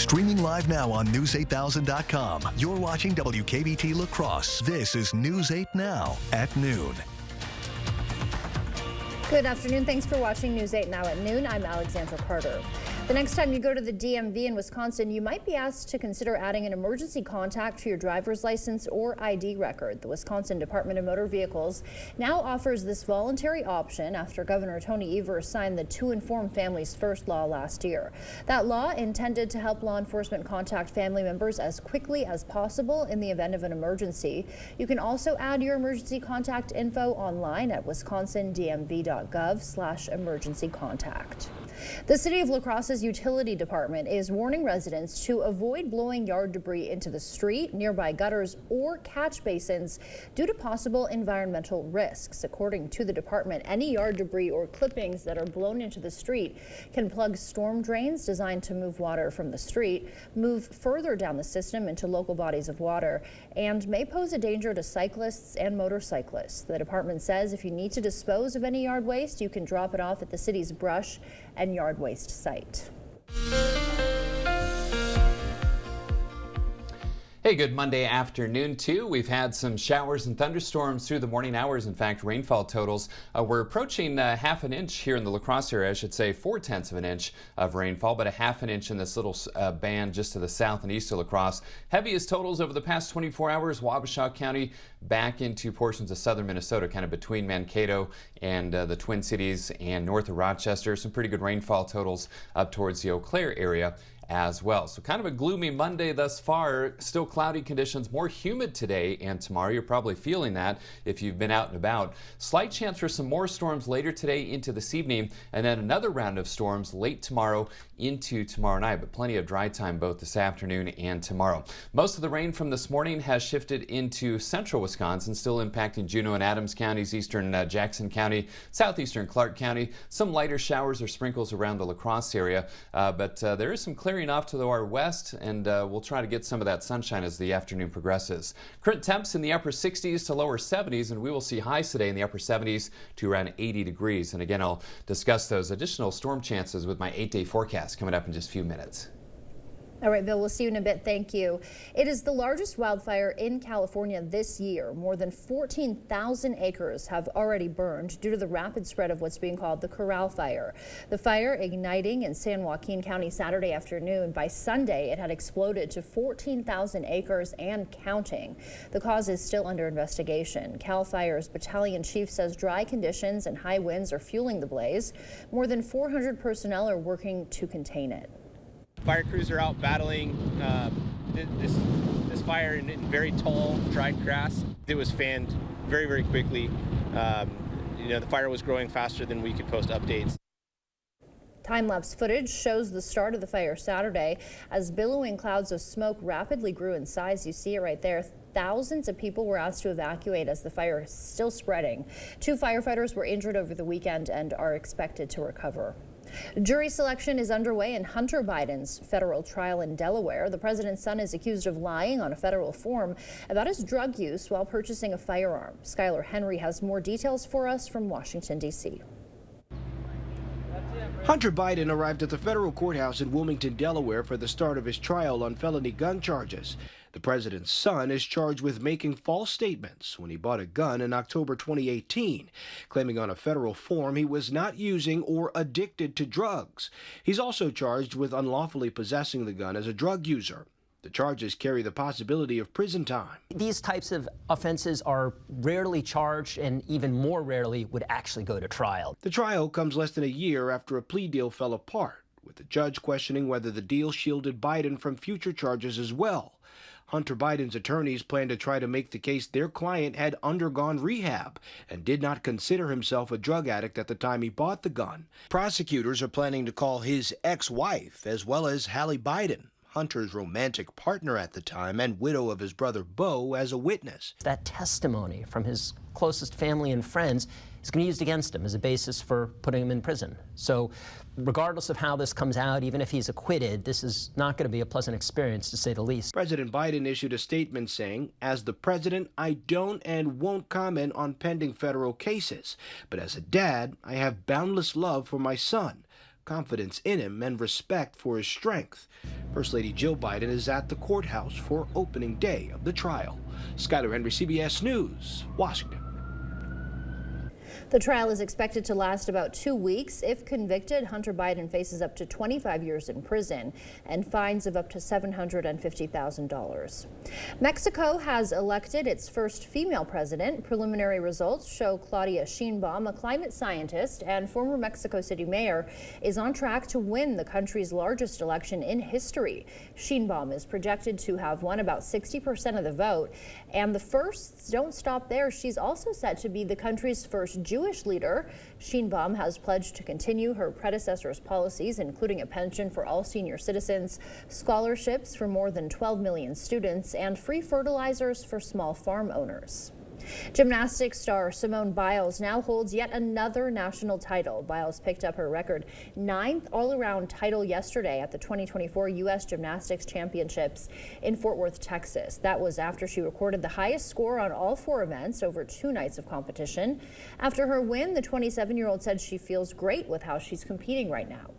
Streaming live now on News8000.com. You're watching WKBT La Crosse. This is News 8 Now at noon. Good afternoon. Thanks for watching News 8 Now at noon. I'm Alexandra Carter. The next time you go to the DMV in Wisconsin, you might be asked to consider adding an emergency contact to your driver's license or ID record. The Wisconsin Department of Motor Vehicles now offers this voluntary option after Governor Tony Evers signed the To Inform Families First law last year. That law intended to help law enforcement contact family members as quickly as possible in the event of an emergency. You can also add your emergency contact info online at wisconsindmv.gov/emergency contact. The City of La Crosse's utility department is warning residents to avoid blowing yard debris into the street, nearby gutters, or catch basins due to possible environmental risks. According to the department, any yard debris or clippings that are blown into the street can plug storm drains designed to move water from the street, move further down the system into local bodies of water, and may pose a danger to cyclists and motorcyclists. The department says if you need to dispose of any yard waste, you can drop it off at the city's brush and yard waste site. Hey, good Monday afternoon, too. We've had some showers and thunderstorms through the morning hours. In fact, rainfall totals, we're approaching half an inch here in the La Crosse area. I should say 0.4 of an inch of rainfall, but a half an inch in this little band just to the south and east of La Crosse. Heaviest totals over the past 24 hours, Wabasha County back into portions of southern Minnesota, kind of between Mankato and the Twin Cities and north of Rochester. Some pretty good rainfall totals up towards the Eau Claire area as well. So kind of a gloomy Monday thus far. Still cloudy conditions, more humid today and tomorrow. You're probably feeling that if you've been out and about. Slight chance for some more storms later today into this evening, and then another round of storms late tomorrow into tomorrow night, but plenty of dry time both this afternoon and tomorrow. Most of the rain from this morning has shifted into central Wisconsin, still impacting Juneau and Adams counties, eastern Jackson County, southeastern Clark County. Some lighter showers or sprinkles around the La Crosse area, but there is some clearing off to our west, and we'll try to get some of that sunshine as the afternoon progresses. Current temps in the upper 60s to lower 70s, and we will see highs today in the upper 70s to around 80 degrees. And again, I'll discuss those additional storm chances with my 8-day forecast coming up in just a few minutes. All right, Bill, we'll see you in a bit. Thank you. It is the largest wildfire in California this year. More than 14,000 acres have already burned due to the rapid spread of what's being called the Corral Fire. The fire igniting in San Joaquin County Saturday afternoon. By Sunday, it had exploded to 14,000 acres and counting. The cause is still under investigation. CAL FIRE's battalion chief says dry conditions and high winds are fueling the blaze. More than 400 personnel are working to contain it. Fire crews are out battling this fire in very tall, dried grass. It was fanned very, very quickly. The fire was growing faster than we could post updates. Time-lapse footage shows the start of the fire Saturday as billowing clouds of smoke rapidly grew in size. You see it right there. Thousands of people were asked to evacuate as the fire is still spreading. 2 firefighters were injured over the weekend and are expected to recover. Jury selection is underway in Hunter Biden's federal trial in Delaware. The president's son is accused of lying on a federal form about his drug use while purchasing a firearm. Skylar Henry has more details for us from Washington, D.C. Hunter Biden arrived at the federal courthouse in Wilmington, Delaware for the start of his trial on felony gun charges. The president's son is charged with making false statements when he bought a gun in October 2018, claiming on a federal form he was not using or addicted to drugs. He's also charged with unlawfully possessing the gun as a drug user. The charges carry the possibility of prison time. These types of offenses are rarely charged and even more rarely would actually go to trial. The trial comes less than a year after a plea deal fell apart, with the judge questioning whether the deal shielded Biden from future charges as well. Hunter Biden's attorneys plan to try to make the case their client had undergone rehab and did not consider himself a drug addict at the time he bought the gun. Prosecutors are planning to call his ex-wife as well as Hallie Biden, Hunter's romantic partner at the time and widow of his brother Beau, as a witness. That testimony from his closest family and friends is going to be used against him as a basis for putting him in prison. So regardless of how this comes out, even if he's acquitted, this is not going to be a pleasant experience, to say the least. President Biden issued a statement saying, "As the president, I don't and won't comment on pending federal cases. But as a dad, I have boundless love for my son, confidence in him, and respect for his strength." First Lady Jill Biden is at the courthouse for opening day of the trial. Skyler Henry, CBS News, Washington. The trial is expected to last about 2 weeks. If convicted, Hunter Biden faces up to 25 years in prison and fines of up to $750,000. Mexico has elected its first female president. Preliminary results show Claudia Sheinbaum, a climate scientist and former Mexico City mayor, is on track to win the country's largest election in history. Sheinbaum is projected to have won about 60% of the vote. And the firsts don't stop there. She's also set to be the country's first Jewish leader. Sheinbaum has pledged to continue her predecessor's policies, including a pension for all senior citizens, scholarships for more than 12 million students, and free fertilizers for small farm owners. Gymnastics star Simone Biles now holds yet another national title. Biles picked up her record 9th all-around title yesterday at the 2024 U.S. Gymnastics Championships in Fort Worth, Texas. That was after she recorded the highest score on all 4 events over 2 nights of competition. After her win, the 27-year-old said she feels great with how she's competing right now.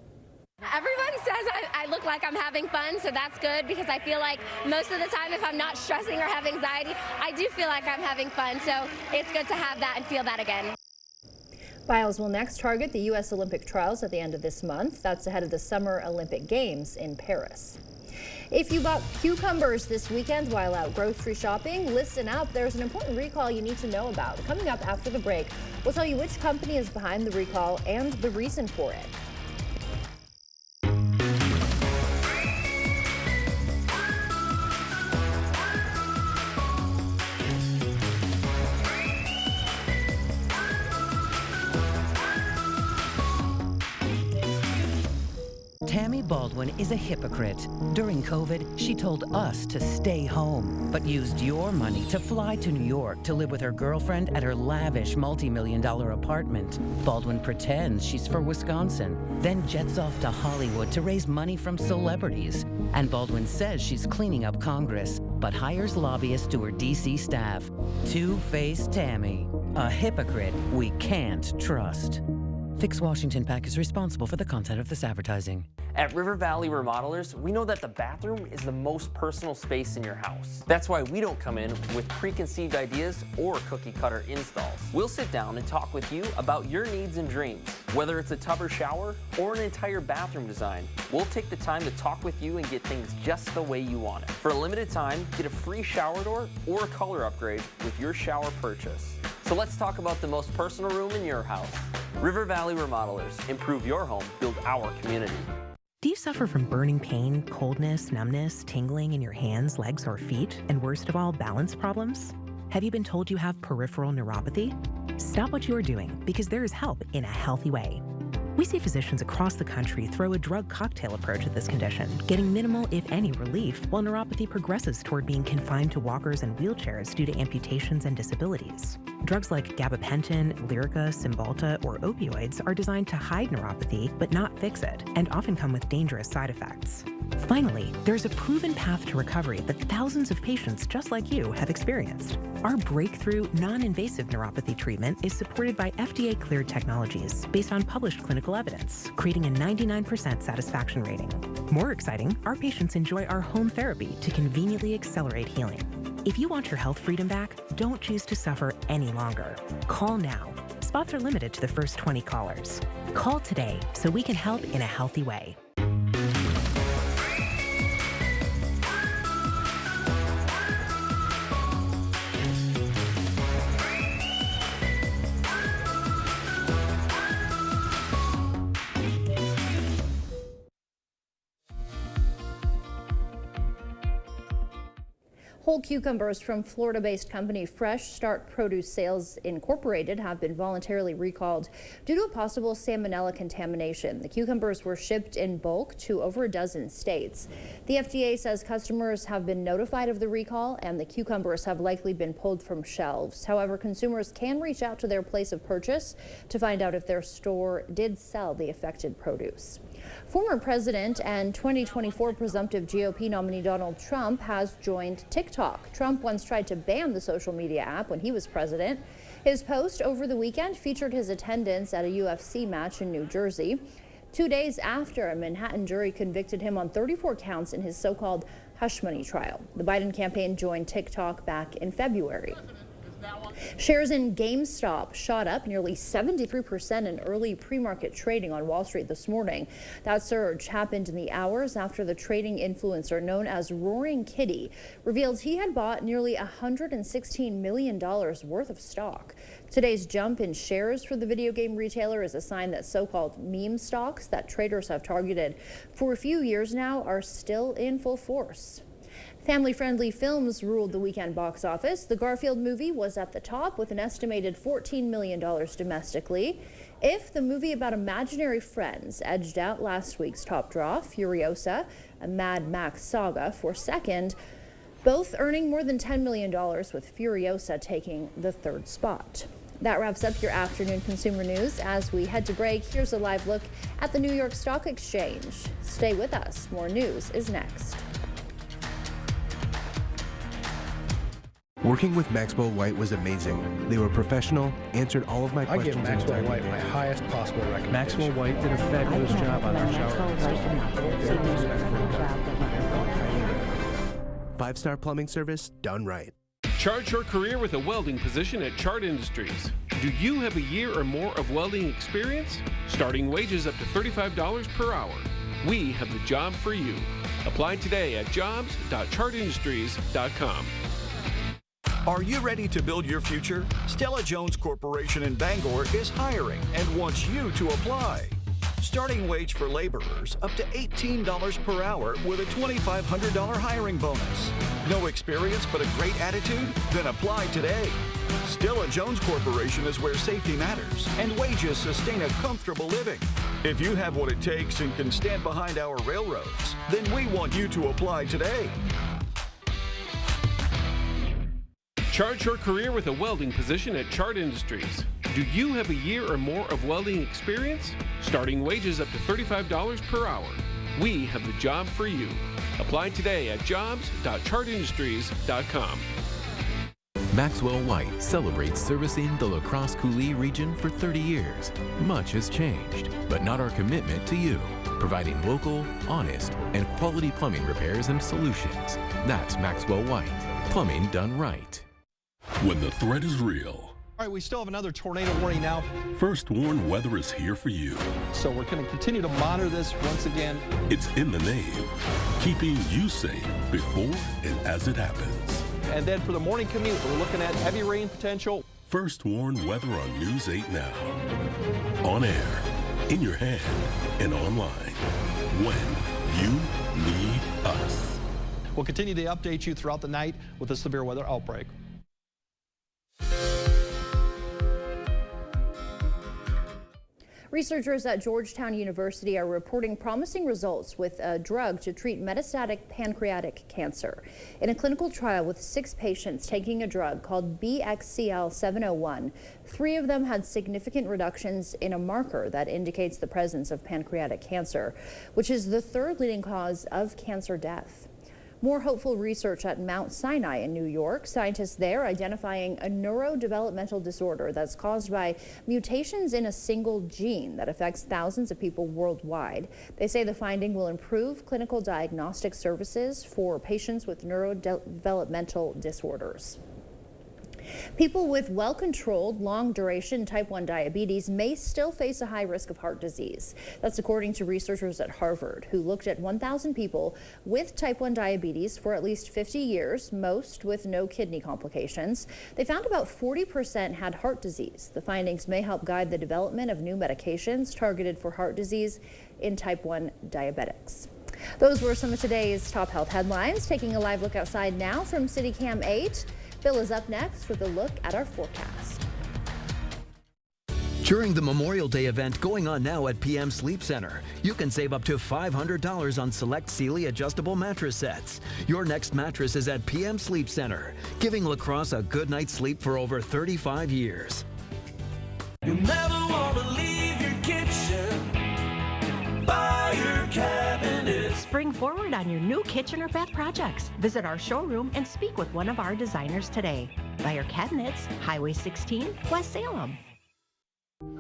Everyone says I look like I'm having fun, so that's good because I feel like most of the time if I'm not stressing or have anxiety, I do feel like I'm having fun. So it's good to have that and feel that again. Biles will next target the U.S. Olympic trials at the end of this month. That's ahead of the Summer Olympic Games in Paris. If you bought cucumbers this weekend while out grocery shopping, listen up. There's an important recall you need to know about. Coming up after the break, we'll tell you which company is behind the recall and the reason for it. Tammy Baldwin is a hypocrite. During COVID, she told us to stay home, but used your money to fly to New York to live with her girlfriend at her lavish multi-million-dollar apartment. Baldwin pretends she's for Wisconsin, then jets off to Hollywood to raise money from celebrities. And Baldwin says she's cleaning up Congress, but hires lobbyists to her D.C. staff. Two-faced Tammy, a hypocrite we can't trust. Fix Washington PAC is responsible for the content of this advertising. At River Valley Remodelers, we know that the bathroom is the most personal space in your house. That's why we don't come in with preconceived ideas or cookie-cutter installs. We'll sit down and talk with you about your needs and dreams. Whether it's a tub or shower or an entire bathroom design, we'll take the time to talk with you and get things just the way you want it. For a limited time, get a free shower door or a color upgrade with your shower purchase. So let's talk about the most personal room in your house. River Valley Remodelers. Improve your home, build our community. Do you suffer from burning pain, coldness, numbness, tingling in your hands, legs, or feet, and worst of all, balance problems? Have you been told you have peripheral neuropathy? Stop what you are doing because there is help in a healthy way. We see physicians across the country throw a drug cocktail approach at this condition, getting minimal, if any, relief while neuropathy progresses toward being confined to walkers and wheelchairs due to amputations and disabilities. Drugs like gabapentin, Lyrica, Cymbalta, or opioids are designed to hide neuropathy but not fix it, and often come with dangerous side effects. Finally, there's a proven path to recovery that thousands of patients just like you have experienced. Our breakthrough, non-invasive neuropathy treatment is supported by FDA-cleared technologies based on published clinical evidence, creating a 99% satisfaction rating. More exciting, our patients enjoy our home therapy to conveniently accelerate healing. If you want your health freedom back, don't choose to suffer any longer. Call now. Spots are limited to the first 20 callers. Call today so we can help in a healthy way. Whole cucumbers from Florida-based company Fresh Start Produce Sales Incorporated have been voluntarily recalled due to a possible salmonella contamination. The cucumbers were shipped in bulk to over a dozen states. The FDA says customers have been notified of the recall and the cucumbers have likely been pulled from shelves. However, consumers can reach out to their place of purchase to find out if their store did sell the affected produce. Former president and 2024 presumptive GOP nominee Donald Trump has joined TikTok. Trump once tried to ban the social media app when he was president. His post over the weekend featured his attendance at a UFC match in New Jersey. 2 days after a Manhattan jury convicted him on 34 counts in his so-called hush money trial. The Biden campaign joined TikTok back in February. Shares in GameStop shot up nearly 73% in early pre-market trading on Wall Street this morning. That surge happened in the hours after the trading influencer known as Roaring Kitty revealed he had bought nearly $116 million worth of stock. Today's jump in shares for the video game retailer is a sign that so-called meme stocks that traders have targeted for a few years now are still in full force. Family-friendly films ruled the weekend box office. The Garfield movie was at the top with an estimated $14 million domestically. If the movie about imaginary friends edged out last week's top draw, Furiosa, a Mad Max saga, for second, both earning more than $10 million, with Furiosa taking the third spot. That wraps up your afternoon consumer news. As we head to break, here's a live look at the New York Stock Exchange. Stay with us. More news is next. Working with Maxwell White was amazing. They were professional, answered all of my questions. I give Maxwell White my highest possible recommendation. Maxwell White did a fabulous job on our shower. 5-star plumbing service done right. Chart your career with a welding position at Chart Industries. Do you have a year or more of welding experience? Starting wages up to $35 per hour. We have the job for you. Apply today at jobs.chartindustries.com. Are you ready to build your future? Stella Jones Corporation in Bangor is hiring and wants you to apply. Starting wage for laborers up to $18 per hour with a $2,500 hiring bonus. No experience but a great attitude? Then apply today. Stella Jones Corporation is where safety matters and wages sustain a comfortable living. If you have what it takes and can stand behind our railroads, then we want you to apply today. Chart your career with a welding position at Chart Industries. Do you have a year or more of welding experience? Starting wages up to $35 per hour. We have the job for you. Apply today at jobs.chartindustries.com. Maxwell White celebrates servicing the La Crosse Coulee region for 30 years. Much has changed, but not our commitment to you. Providing local, honest, and quality plumbing repairs and solutions. That's Maxwell White. Plumbing done right. When the threat is real. All right, we still have another tornado warning now. First Warn Weather is here for you. So we're going to continue to monitor this once again. It's in the name, keeping you safe before and as it happens. And then for the morning commute, we're looking at heavy rain potential. First Warn Weather on News 8 Now. On air, in your hand, and online. When you need us. We'll continue to update you throughout the night with a severe weather outbreak. Researchers at Georgetown University are reporting promising results with a drug to treat metastatic pancreatic cancer. In a clinical trial with 6 patients taking a drug called BXCL701, 3 of them had significant reductions in a marker that indicates the presence of pancreatic cancer, which is the 3rd leading cause of cancer death. More hopeful research at Mount Sinai in New York. Scientists there identifying a neurodevelopmental disorder that's caused by mutations in a single gene that affects thousands of people worldwide. They say the finding will improve clinical diagnostic services for patients with neurodevelopmental disorders. People with well-controlled, long-duration type 1 diabetes may still face a high risk of heart disease. That's according to researchers at Harvard, who looked at 1,000 people with type 1 diabetes for at least 50 years, most with no kidney complications. They found about 40% had heart disease. The findings may help guide the development of new medications targeted for heart disease in type 1 diabetics. Those were some of today's top health headlines. Taking a live look outside now from CityCam 8. Bill is up next with a look at our forecast. During the Memorial Day event going on now at PM Sleep Center, you can save up to $500 on select Sealy adjustable mattress sets. Your next mattress is at PM Sleep Center, giving La Crosse a good night's sleep for over 35 years. You never want to leave your kitchen by your cabinet. Spring forward on your new kitchen or bath projects. Visit our showroom and speak with one of our designers today. Buy your cabinets, Highway 16, West Salem.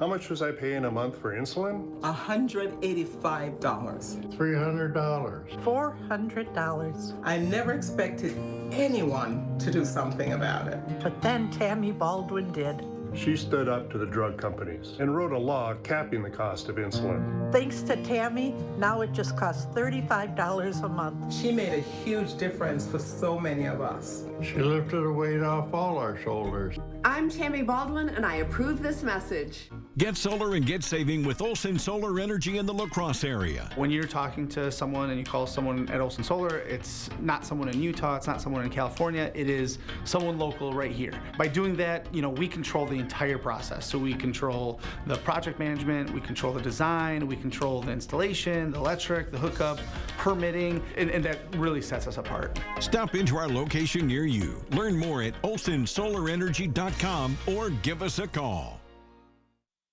How much was I paying a month for insulin? $185. $300. $400. I never expected anyone to do something about it. But then Tammy Baldwin did. She stood up to the drug companies and wrote a law capping the cost of insulin. Thanks to Tammy, now it just costs $35 a month. She made a huge difference for so many of us. She lifted a weight off all our shoulders. I'm Tammy Baldwin, and I approve this message. Get solar and get saving with Olson Solar Energy in the La Crosse area. When you're talking to someone and you call someone at Olson Solar, it's not someone in Utah, it's not someone in California, it is someone local right here. By doing that, we control the entire process. So we control the project management, we control the design, we control the installation, the electric, the hookup, permitting, and that really sets us apart. Stop into our location near you. Learn more at olsonsolarenergy.com or give us a call.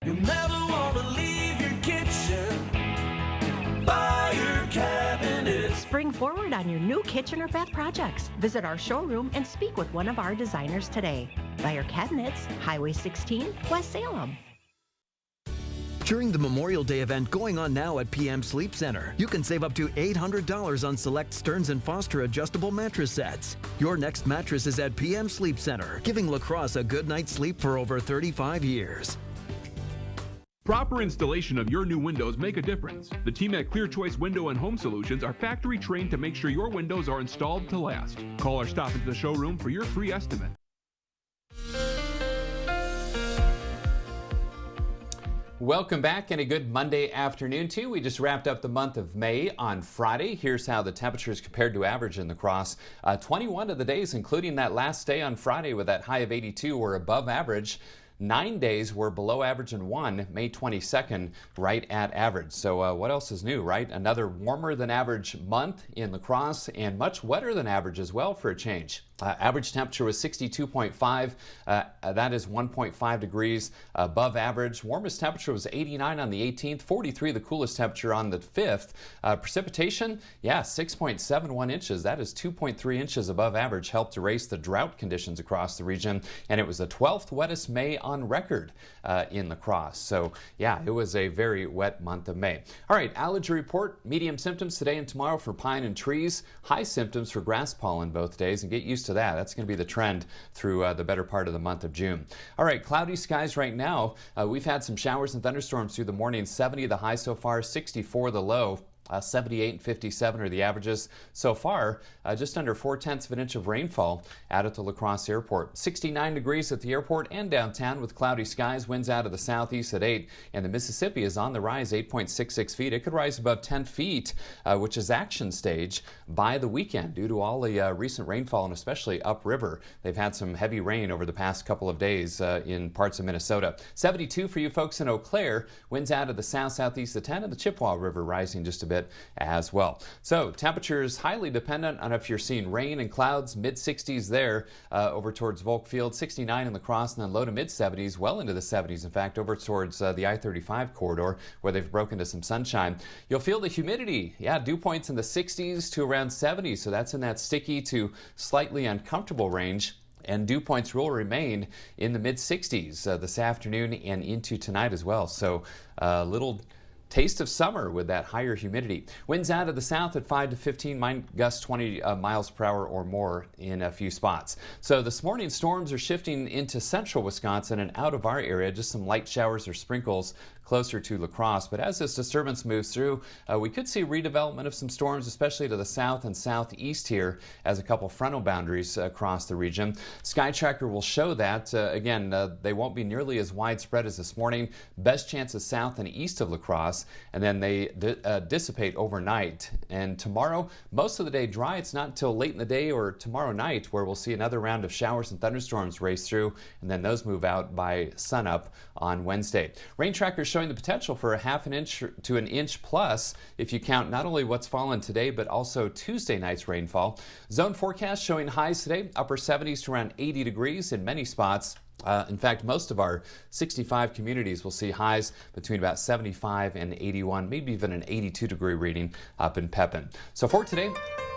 You'll never want to leave your kitchen. Buy your cabinet. Spring forward on your new kitchen or bath projects. Visit our showroom and speak with one of our designers today. Buy your cabinets, Highway 16, West Salem. During the Memorial Day event going on now at PM Sleep Center, you can save up to $800 on select Stearns & Foster adjustable mattress sets. Your next mattress is at PM Sleep Center, giving La Crosse a good night's sleep for over 35 years. Proper installation of your new windows make a difference. The team at Clear Choice Window and Home Solutions are factory trained to make sure your windows are installed to last. Call or stop into the showroom for your free estimate. Welcome back and a good Monday afternoon to you. We just wrapped up the month of May on Friday. Here's how the temperatures compared to average in La Crosse. 21 of the days, including that last day on Friday with that high of 82, were above average. 9 days were below average, and one, May 22nd, right at average. So what else is new, right? Another warmer than average month in La Crosse, and much wetter than average as well for a change. Average temperature was 62.5. That is 1.5 degrees above average. Warmest temperature was 89 on the 18th, 43 the coolest temperature on the 5th. Precipitation, 6.71 inches. That is 2.3 inches above average. Helped erase the drought conditions across the region, and it was the 12th wettest May on record in La Crosse. So it was a very wet month of May. All right, allergy report. Medium symptoms today and tomorrow for pine and trees. High symptoms for grass pollen both days, and get used to that. That's going to be the trend through the better part of the month of June. All right, cloudy skies right now. We've had some showers and thunderstorms through the morning. 70 the high so far, 64 the low. 78 and 57 are the averages so far. Just under 4/10 of an inch of rainfall out at the La Crosse Airport. 69 degrees at the airport and downtown with cloudy skies. Winds out of the southeast at 8. And the Mississippi is on the rise, 8.66 feet. It could rise above 10 feet, which is action stage by the weekend due to all the recent rainfall, and especially upriver. They've had some heavy rain over the past couple of days in parts of Minnesota. 72 for you folks in Eau Claire. Winds out of the south-southeast at 10, and the Chippewa River rising just a bit as well. So temperatures highly dependent on if you're seeing rain and clouds. Mid-60s there over towards Volk Field, 69 in La Crosse, and then low to mid-70s, well into the 70s in fact, over towards the I-35 corridor where they've broken to some sunshine. You'll feel the humidity, dew points in the 60s to around 70, so that's in that sticky to slightly uncomfortable range. And dew points will remain in the mid-60s this afternoon and into tonight as well. So a little taste of summer with that higher humidity. Winds out of the south at 5 to 15, gusts 20 miles per hour or more in a few spots. So this morning storms are shifting into central Wisconsin and out of our area. Just some light showers or sprinkles closer to La Crosse. But as this disturbance moves through, we could see redevelopment of some storms, especially to the south and southeast here as a couple frontal boundaries across the region. Sky Tracker will show that. Again, they won't be nearly as widespread as this morning. Best chances south and east of La Crosse, and then they dissipate overnight. And tomorrow, most of the day dry. It's not until late in the day or tomorrow night where we'll see another round of showers and thunderstorms race through, and then those move out by sunup on Wednesday. Rain Tracker showing the potential for a half an inch to an inch plus if you count not only what's fallen today but also Tuesday night's rainfall. Zone forecast showing highs today, upper 70s to around 80 degrees in many spots. In fact, most of our 65 communities will see highs between about 75 and 81, maybe even an 82 degree reading up in Pepin. So for today,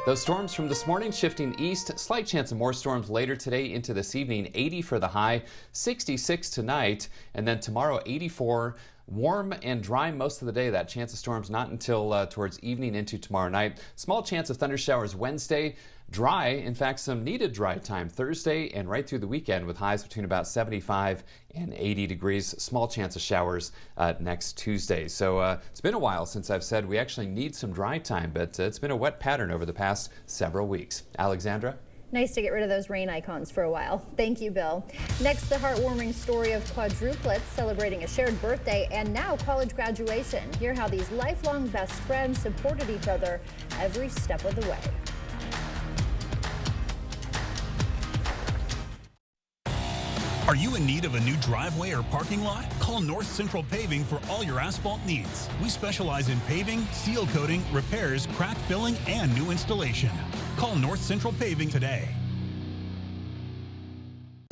Those storms from this morning shifting east. Slight chance of more storms later today into this evening. 80 for the high, 66 tonight, and then tomorrow 84. Warm and dry most of the day. That chance of storms not until towards evening into tomorrow night. Small chance of thunder showers Wednesday. Dry, in fact, some needed dry time Thursday and right through the weekend with highs between about 75 and 80 degrees. Small chance of showers next Tuesday. So it's been a while since I've said we actually need some dry time, but it's been a wet pattern over the past several weeks. Alexandra? Nice to get rid of those rain icons for a while. Thank you, Bill. Next, the heartwarming story of quadruplets celebrating a shared birthday and now college graduation. Hear how these lifelong best friends supported each other every step of the way. Are you in need of a new driveway or parking lot? Call North Central Paving for all your asphalt needs. We specialize in paving, seal coating, repairs, crack filling, and new installation. Call North Central Paving today.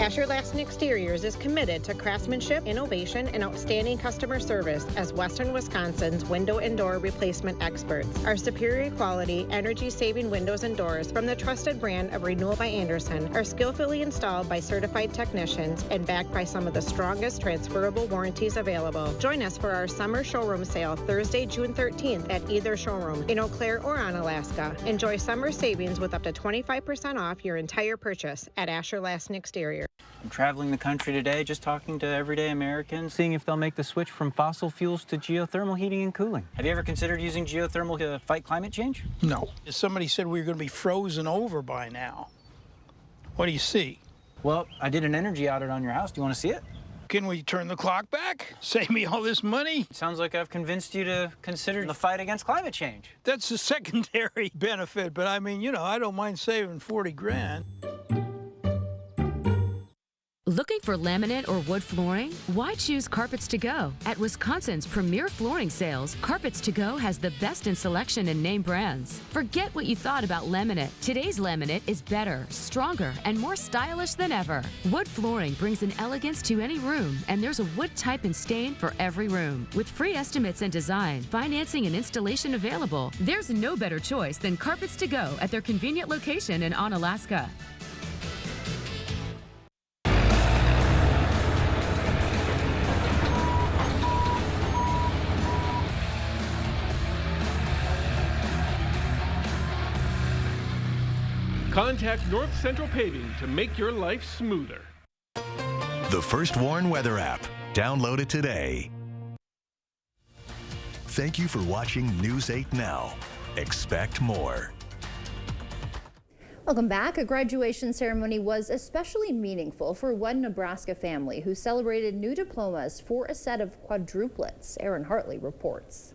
Asher Lassen Exteriors is committed to craftsmanship, innovation, and outstanding customer service as Western Wisconsin's window and door replacement experts. Our superior quality, energy-saving windows and doors from the trusted brand of Renewal by Andersen are skillfully installed by certified technicians and backed by some of the strongest transferable warranties available. Join us for our summer showroom sale Thursday, June 13th at either showroom in Eau Claire or Onalaska. Enjoy summer savings with up to 25% off your entire purchase at Asher Lassen Exterior. I'm traveling the country today, just talking to everyday Americans, seeing if they'll make the switch from fossil fuels to geothermal heating and cooling. Have you ever considered using geothermal to fight climate change? No. Somebody said we were going to be frozen over by now. What do you see? Well, I did an energy audit on your house. Do you want to see it? Can we turn the clock back? Save me all this money? Sounds like I've convinced you to consider the fight against climate change. That's a secondary benefit, but I mean, you know, I don't mind saving 40 grand. Looking for laminate or wood flooring? Why choose Carpets to Go? At Wisconsin's premier flooring sales, Carpets to Go has the best in selection and name brands. Forget what you thought about laminate. Today's laminate is better, stronger, and more stylish than ever. Wood flooring brings an elegance to any room, and there's a wood type and stain for every room. With free estimates and design, financing, and installation available, there's no better choice than Carpets to Go at their convenient location in Onalaska. Contact North Central Paving to make your life smoother. The First Warn Weather app. Download it today. Thank you for watching News 8 Now. Expect more. Welcome back. A graduation ceremony was especially meaningful for one Nebraska family who celebrated new diplomas for a set of quadruplets. Aaron Hartley reports.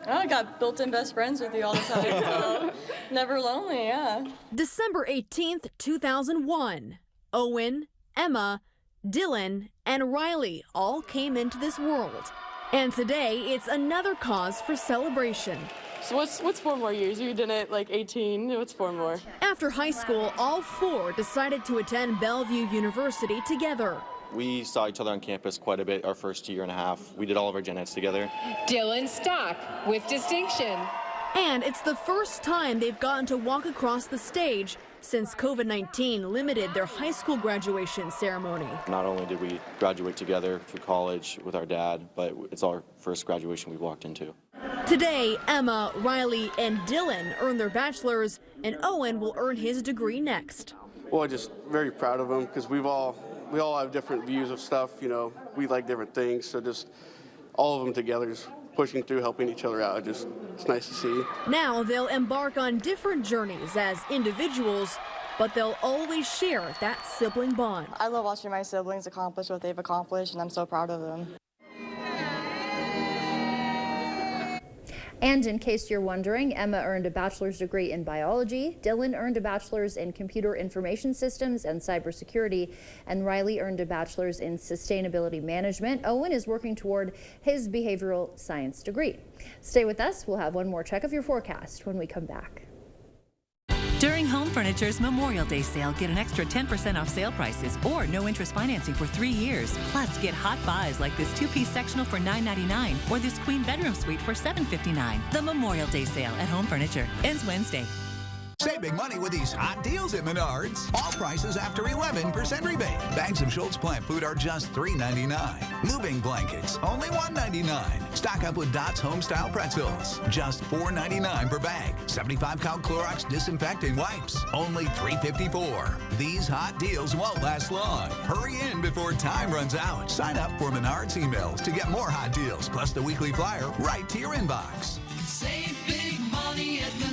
I got built-in best friends with you all the time, so never lonely, yeah. December 18th, 2001. Owen, Emma, Dylan, and Riley all came into this world. And today, it's another cause for celebration. So what's 4 more years? You did it like 18. What's 4 more? After high school, all 4 decided to attend Bellevue University together. We saw each other on campus quite a bit our first year and a half. We did all of our gen eds together. Dylan Stock with distinction. And it's the first time they've gotten to walk across the stage since COVID-19 limited their high school graduation ceremony. Not only did we graduate together through college with our dad, but it's our first graduation we've walked into. Today, Emma, Riley, and Dylan earn their bachelors, and Owen will earn his degree next. Well, I'm just very proud of them because we all have different views of stuff, you know, we like different things, so just all of them together, just pushing through, helping each other out, it's nice to see. Now they'll embark on different journeys as individuals, but they'll always share that sibling bond. I love watching my siblings accomplish what they've accomplished, and I'm so proud of them. And in case you're wondering, Emma earned a bachelor's degree in biology, Dylan earned a bachelor's in computer information systems and cybersecurity, and Riley earned a bachelor's in sustainability management. Owen is working toward his behavioral science degree. Stay with us. We'll have one more check of your forecast when we come back. During Home Furniture's Memorial Day sale, get an extra 10% off sale prices or no interest financing for 3 years. Plus, get hot buys like this 2-piece sectional for $9.99 or this queen bedroom suite for $7.59. The Memorial Day sale at Home Furniture ends Wednesday. Save big money with these hot deals at Menards. All prices after 11% rebate. Bags of Schultz plant food are just $3.99. Moving blankets, only $1.99. Stock up with Dots Homestyle pretzels, just $4.99 per bag. 75-count Clorox disinfecting wipes, only $3.54. These hot deals won't last long. Hurry in before time runs out. Sign up for Menards emails to get more hot deals, plus the weekly flyer right to your inbox. Save big money at Menards.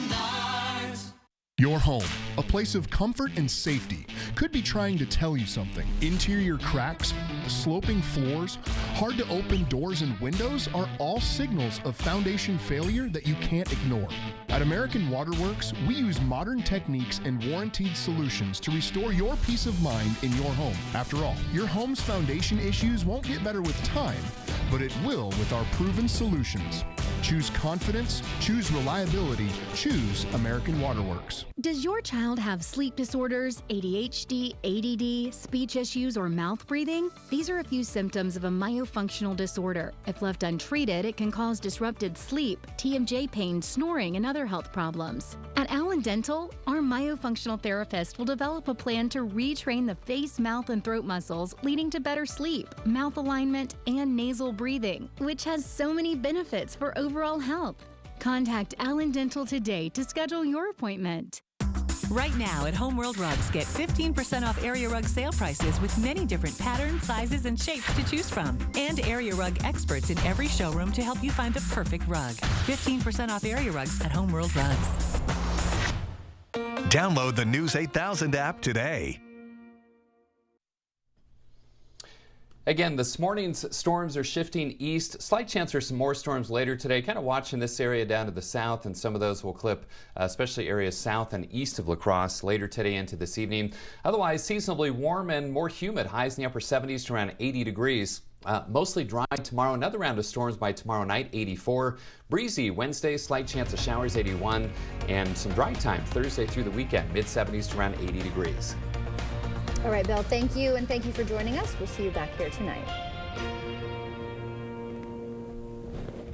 Your home, a place of comfort and safety, could be trying to tell you something. Interior cracks, sloping floors, hard to open doors and windows are all signals of foundation failure that you can't ignore. At American Waterworks, we use modern techniques and warranted solutions to restore your peace of mind in your home. After all, your home's foundation issues won't get better with time, but it will with our proven solutions. Choose confidence, choose reliability, choose American Waterworks. Does your child have sleep disorders, ADHD, ADD, speech issues, or mouth breathing? These are a few symptoms of a myofunctional disorder. If left untreated, it can cause disrupted sleep, TMJ pain, snoring, and other health problems. At Allen Dental, our myofunctional therapist will develop a plan to retrain the face, mouth, and throat muscles, leading to better sleep, mouth alignment, and nasal breathing, which has so many benefits for overall health. Contact Allen Dental today to schedule your appointment. Right now at Homeworld Rugs, get 15% off Area Rug sale prices with many different patterns, sizes, and shapes to choose from. And Area Rug experts in every showroom to help you find the perfect rug. 15% off Area Rugs at Homeworld Rugs. Download the News 8000 app today. Again, this morning's storms are shifting east. Slight chance for some more storms later today. Kind of watching this area down to the south, and some of those will clip, especially areas south and east of La Crosse later today into this evening. Otherwise, seasonably warm and more humid. Highs in the upper 70s to around 80 degrees. Mostly dry tomorrow. Another round of storms by tomorrow night, 84. Breezy Wednesday, slight chance of showers, 81. And some dry time Thursday through the weekend, mid-70s to around 80 degrees. All right, Bill, thank you, and thank you for joining us. We'll see you back here tonight.